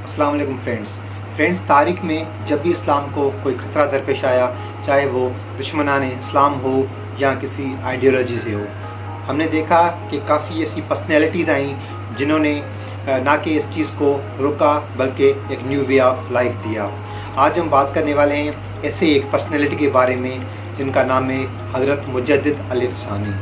अस्सलाम वालेकुम फ्रेंड्स, तारीख में जब भी इस्लाम को कोई ख़तरा दरपेश आया, चाहे वो दुश्मनान इस्लाम हो या किसी आइडियोलॉजी से हो, हमने देखा कि काफ़ी ऐसी पर्सनैलिटीज़ आई जिन्होंने ना कि इस चीज़ को रोका बल्कि एक न्यू वे ऑफ लाइफ दिया। आज हम बात करने वाले हैं ऐसे एक पर्सनैलिटी के बारे में जिनका नाम है हज़रत मुजद्दिद अल-अफ़सानी।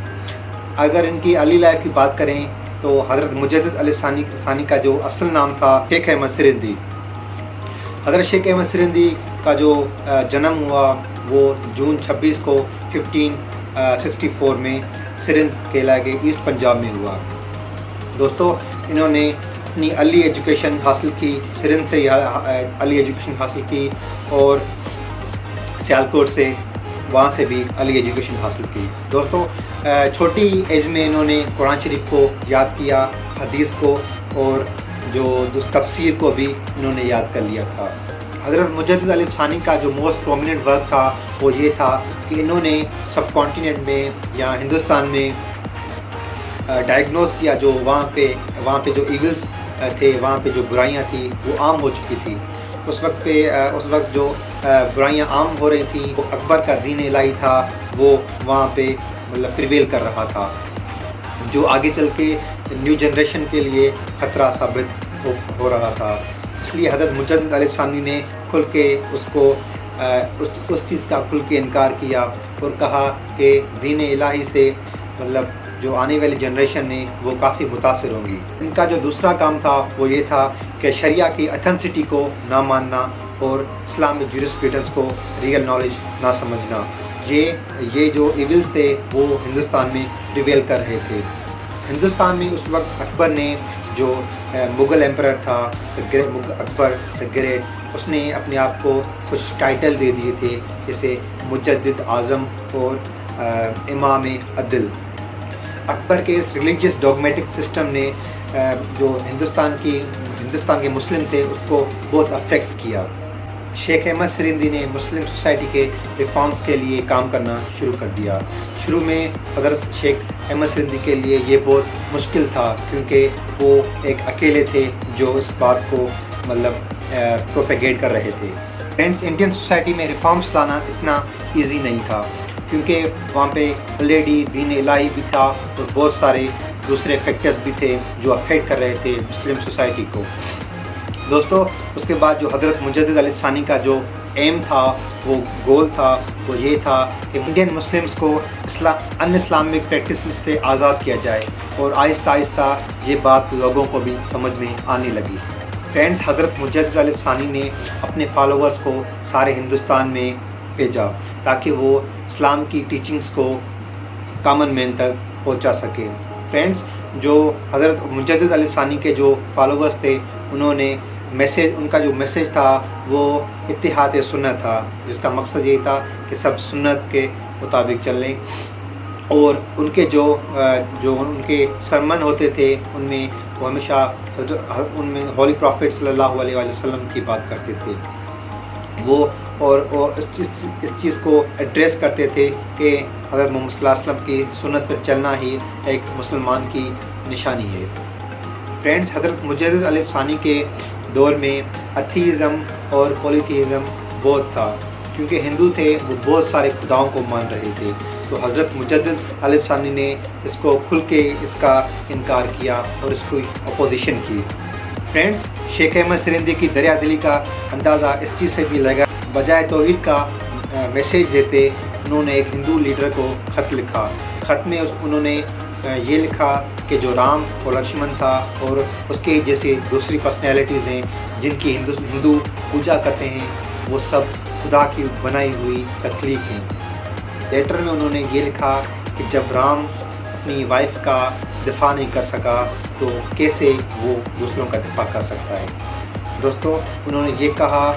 अगर इनकी अर्ली लाइफ की बात करें तो हज़रत मुजद्दिद अल-अफ़सानी का जो असल नाम था शेख अहमद सिरिंदी। हज़रत शेख अहमद सिरिंदी का जो जन्म हुआ वो जून 26 को 1564 में सिरिंद के इलाके ईस्ट पंजाब में हुआ। दोस्तों, इन्होंने अपनी अर्ली एजुकेशन हासिल की, सिरिंद से अर्ली एजुकेशन हासिल की और सियालकोट से वहाँ से भी अर्ली एजुकेशन हासिल की। दोस्तों, छोटी एज में इन्होंने कुरान शरीफ को याद किया, हदीस को और जो तफसीर को भी इन्होंने याद कर लिया था। हज़रत मुजद्दिद अल-अफ़सानी का जो मोस्ट प्रोमिनेंट वर्क था वो ये था कि इन्होंने सब कॉन्टिनेंट में या हिंदुस्तान में डायग्नोज किया जो वहाँ पे जो इविल्स थे, वहाँ पे जो बुराइयाँ थी वो आम हो चुकी थी। उस वक्त जो बुराइयाँ आम हो रही थी, वो अकबर का दीन इलाही था, वो वहाँ पे मतलब प्रिवेल कर रहा था, जो आगे चल के न्यू जनरेशन के लिए ख़तरा साबित हो रहा था। इसलिए हज़रत मुजद्दिद अल-अफ़सानी ने खुल के उस चीज़ का खुल के इनकार किया और कहा कि दीन इलाही से मतलब जो आने वाली जनरेशन है वो काफ़ी मुतासिर होंगी। इनका जो दूसरा काम था वो ये था कि शरिया की अथेंटिसिटी को ना मानना और इस्लामिक ज्यूरिस्प्रूडेंस को रियल नॉलेज ना समझना। ये जो इविल्स थे वो हिंदुस्तान में प्रिवेल कर रहे थे। हिंदुस्तान में उस वक्त अकबर ने जो मुग़ल एम्परर था अकबर द ग्रेट, उसने अपने आप को कुछ टाइटल दे दिए थे, जैसे मुजद्दिद आज़म और इमाम अदल। अकबर के इस रिलीजियस डॉगमेटिक सिस्टम ने जो हिंदुस्तान के मुस्लिम थे उसको बहुत अफेक्ट किया। शेख अहमद सिरिंदी ने मुस्लिम सोसाइटी के रिफॉर्म्स के लिए काम करना शुरू कर दिया। शुरू में हज़रत शेख अहमद सिरिंदी के लिए ये बहुत मुश्किल था क्योंकि वो एक अकेले थे जो इस बात को मतलब प्रोपेगेट कर रहे थे। फ्रेंड्स, इंडियन सोसाइटी में रिफॉर्म्स लाना इतना ईजी नहीं था क्योंकि वहाँ पे ऑलरेडी दीन इलाही भी था और बहुत सारे दूसरे फैक्टर्स भी थे जो अफेक्ट कर रहे थे मुस्लिम सोसाइटी को। दोस्तों, उसके बाद जो हज़रत मुजद्दिद अल-अफ़सानी का जो एम था, वो गोल था, वो ये था कि इंडियन मुस्लिम्स को अन इस्लामिक प्रैक्टिस से आज़ाद किया जाए और आहिस्ता आहिस्ता ये बात लोगों को भी समझ में आने लगी। फ्रेंड्स, हज़रत मुजद्दिद अल-अफ़सानी ने अपने फॉलोअर्स को सारे हिंदुस्तान में भेजा ताकि वो इस्लाम की टीचिंग्स को कॉमन मैन तक पहुंचा सके। फ्रेंड्स, जो हज़रत मुजद्दिद अल-अफ़सानी के जो फॉलोअर्स थे उन्होंने उनका जो मैसेज था वो इत्तिहाद सुन्नत था, जिसका मकसद ये था कि सब सुन्नत के मुताबिक चलें और उनके जो उनके सरमन होते थे उनमें वो हमेशा उनमें होली प्रॉफिट सल्लल्लाहु अलैहि वसल्लम की बात करते थे। वो इस चीज़ को एड्रेस करते थे कि हज़रत मोहम्मद सल्लल्लाहु अलैहि वसल्लम की सुन्नत पर चलना ही एक मुसलमान की निशानी है। फ्रेंड्स, हज़रत मुजद्दिद अल-अफ़सानी के दौर में अथीज़म और पॉलीथीज़म बहुत था क्योंकि हिंदू थे वो बहुत सारे खुदाओं को मान रहे थे। तो हज़रत मुजद्दिद अल-अफ़सानी ने इसको खुल के इसका इनकार किया और इसको अपोजिशन की। फ्रेंड्स, शेख अहमद सिरिंदी की दरिया दिली का अंदाज़ा इस चीज़ से भी लगा, बजाय तौहीद का मैसेज देते उन्होंने एक हिंदू लीडर को ख़त लिखा। ख़त में उन्होंने ये लिखा कि जो राम और लक्ष्मण था और उसके जैसे दूसरी पर्सनैलिटीज़ हैं जिनकी हिंदू पूजा करते हैं, वो सब खुदा की बनाई हुई तख्लीक हैं। लेटर में उन्होंने ये लिखा कि जब राम अपनी वाइफ का दिफा नहीं कर सका तो कैसे वो दूसरों का दिफा कर सकता है। दोस्तों, उन्होंने ये कहा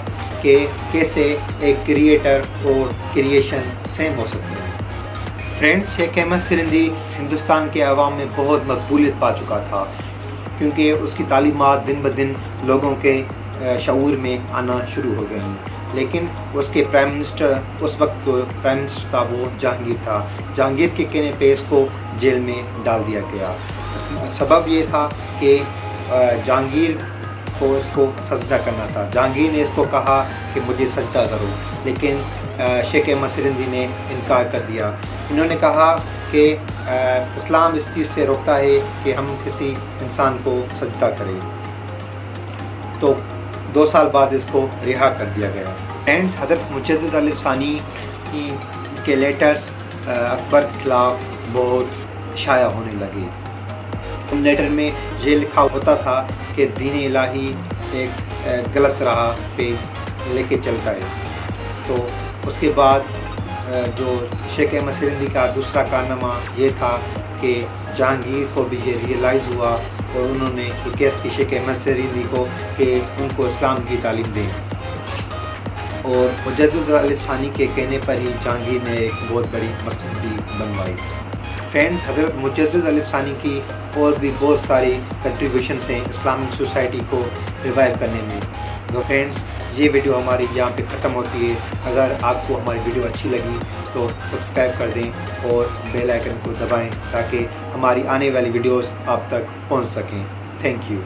कि कैसे एक क्रिएटर और क्रिएशन सेम हो सकते हैं। फ्रेंड्स, शेख अहमद सिरिंदी हिंदुस्तान के अवाम में बहुत मकबूलियत पा चुका था क्योंकि उसकी तालीमात दिन ब दिन लोगों के शऊर में आना शुरू हो गई। लेकिन उसके प्राइम मिनिस्टर उस वक्त प्राइम मिनिस्टर था वो जहांगीर था। जहांगीर के कहने पे इसको जेल में डाल दिया गया। सबब ये था कि जहांगीर کو اس کو سجدہ کرنا تھا۔ جہانگیر نے اس کو کہا کہ مجھے سجدہ کرو، لیکن شیخ احمد سرندی نے انکار کر دیا۔ انہوں نے کہا کہ اسلام اس چیز سے روکتا ہے کہ ہم کسی انسان کو سجدہ کریں، تو 2 سال بعد اس کو رہا کر دیا گیا۔ فرینڈز، حضرت مجدد علیہ ثانی کے لیٹرز اکبر کے خلاف بہت شائع ہونے لگے۔ ان لیٹر میں یہ لکھا ہوتا تھا کہ دین الہی ایک غلط راہ پہ لے کے چلتا ہے۔ تو اس کے بعد جو شیخ احمد سرندی کا دوسرا کارنامہ یہ تھا کہ جہانگیر کو بھی یہ ریئلائز ہوا اور انہوں نے ریکویسٹ کی شیخ احمد سرندی کو کہ ان کو اسلام کی تعلیم دیں، اور مجدد علیہ ثانی کے کہنے پر ہی جہانگیر نے ایک بہت بڑی مسجد بھی بنوائی۔ فرینڈز، حضرت مجدد علیہ ثانی کی اور بھی بہت ساری کنٹریبیوشنس ہیں اسلامک سوسائٹی کو ریوائیو کرنے میں۔ تو فرینڈز، یہ ویڈیو ہماری یہاں پہ ختم ہوتی ہے۔ اگر آپ کو ہماری ویڈیو اچھی لگی تو سبسکرائب کر دیں اور بیل آئیکن کو دبائیں تاکہ ہماری آنے والی ویڈیوز آپ تک پہنچ سکیں۔ Thank you.